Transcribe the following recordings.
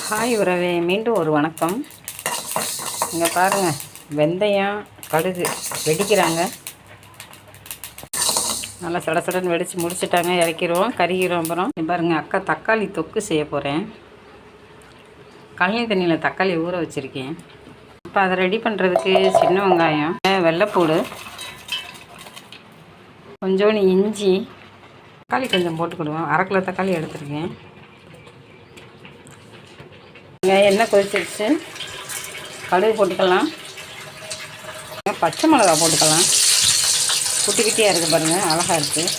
Hi உறவே, மீண்டும் ஒரு வணக்கம். இங்கே பாருங்கள், வெந்தயம் கடுகு வெடிக்கிறாங்க. நல்லா சடசடன்னு வெடித்து முடிச்சுட்டாங்க. இறக்கிடுவோம், கருகிரும். அப்புறம் பாருங்கள், அக்கா தக்காளி தொக்கு செய்ய போகிறேன். கழனி தண்ணியில் தக்காளி ஊற வச்சுருக்கேன். இப்போ அதை ரெடி பண்ணுறதுக்கு சின்ன வெங்காயம், வெள்ளைப்பூடு, கொஞ்சோண்டு இஞ்சி, தக்காளி கொஞ்சம் போட்டுக்கிடுவோம். 1/2 கிலோ தக்காளி எடுத்துருக்கேன். எண்ணெய் கொதிச்சிருச்சு, கடுகு போட்டுக்கலாம். பச்சை மிளகா போட்டுக்கலாம். குட்டி குட்டியாக இருக்குது பாருங்கள், அழகாக இருக்குது.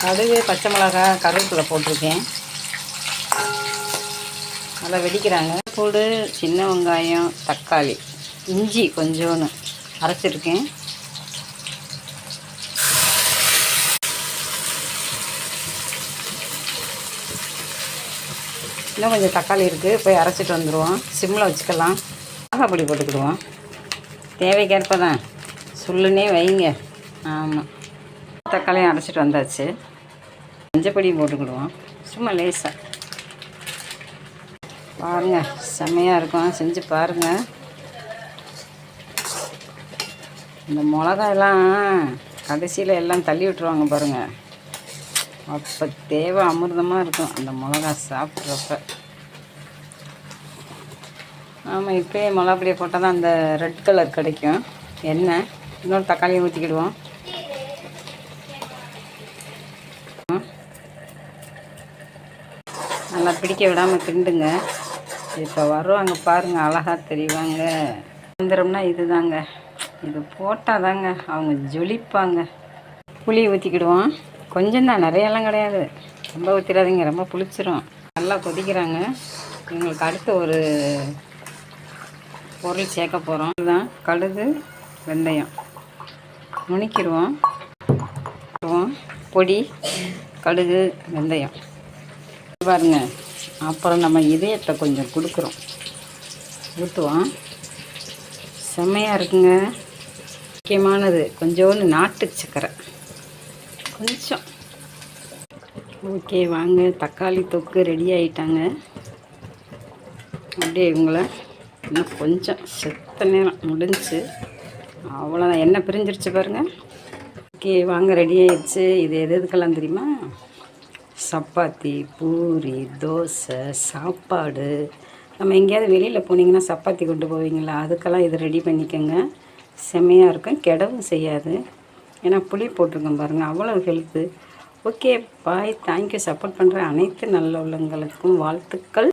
கடுகு, பச்சை மிளகா, கருவேப்பிலை போட்டிருக்கேன். நல்லா வெடிக்கிறாங்க. பூடு, சின்ன வெங்காயம், தக்காளி, இஞ்சி கொஞ்சோன்னு அரைச்சிருக்கேன். இன்னும் கொஞ்சம் தக்காளி இருக்குது, போய் அரைச்சிட்டு வந்துடுவோம். சிம்மில் வச்சுக்கலாம். மிளகாய் பொடி போட்டுக்கிடுவோம், தேவைக்கேற்ப தான். சொல்லுன்னே வைங்க. ஆமாம், தக்காளியும் அரைச்சிட்டு வந்தாச்சு. மஞ்சள் பொடியும் போட்டுக்கிடுவோம், சும்மா லேசாக. பாருங்கள், செம்மையாக இருக்கும், செஞ்சு பாருங்கள். இந்த மிளகாயெல்லாம் கடைசியில் எல்லாம் தள்ளி விட்டுருவாங்க பாருங்கள். அப்போ தேவை அமிர்தமாக இருக்கும் அந்த மிளகா சாப்பிட்றப்ப. ஆமாம், இப்போயே மிளகா பொடியை போட்டால் தான் அந்த ரெட் கலர் கிடைக்கும். எண்ணெய், இன்னொரு தக்காளியை ஊற்றிக்கிடுவோம். நல்லா பிடிக்க விடாமல் கிண்டுங்க. இப்போ வருவாங்க பாருங்கள், அழகாக தெரிவாங்க. வந்துடும்னா இது தாங்க, இது போட்டால் தாங்க அவங்க ஜொலிப்பாங்க. புளி ஊற்றிக்கிடுவோம். கொஞ்சம் தான், நிறையெல்லாம் கிடையாது. ரொம்ப ஊற்றிடாதீங்க, ரொம்ப புளிச்சிரும். நல்லா கொதிக்கிறாங்க. எங்களுக்கு அடுத்த ஒரு பொருள் சேர்க்க போகிறோம். இதுதான் கடுகு, வெந்தயம் நுணுக்கிடுவோம். பொடி, கடுகு, வெந்தயம் பாருங்க. அப்புறம் நம்ம இதயத்தை கொஞ்சம் கொடுக்குறோம், ஊற்றுவோம். செம்மையாக இருக்குங்க. முக்கியமானது கொஞ்சோண்டு நாட்டு சக்கரை கொஞ்சம். ஓகே, வாங்க. தக்காளி தொக்கு ரெடி ஆகிட்டாங்க. அப்படியே இவங்களை இன்னும் கொஞ்சம் செத்த நேரம் முடிஞ்சு, அவ்வளோதான். எண்ணெய் பிரிஞ்சிருச்சு பாருங்கள். ஓகே, வாங்க, ரெடி ஆகிடுச்சு. இது எதுக்கெல்லாம் தெரியுமா? சப்பாத்தி, பூரி, தோசை, சாப்பாடு. நம்ம எங்கேயாவது வெளியில் போனீங்கன்னா சப்பாத்தி கொண்டு போவீங்களா, அதுக்கெல்லாம் இது ரெடி பண்ணிக்கோங்க. செம்மையாக இருக்கும், கெடவும் செய்யாது. ஏன்னா புளி போட்டிருக்கோம் பாருங்கள், அவ்வளோ ஹெல்த்து. ஓகே, பாய். தேங்க்யூ. சப்போர்ட் பண்ணுற அனைத்து நல்ல உள்ளங்களுக்கும் வாழ்த்துக்கள்.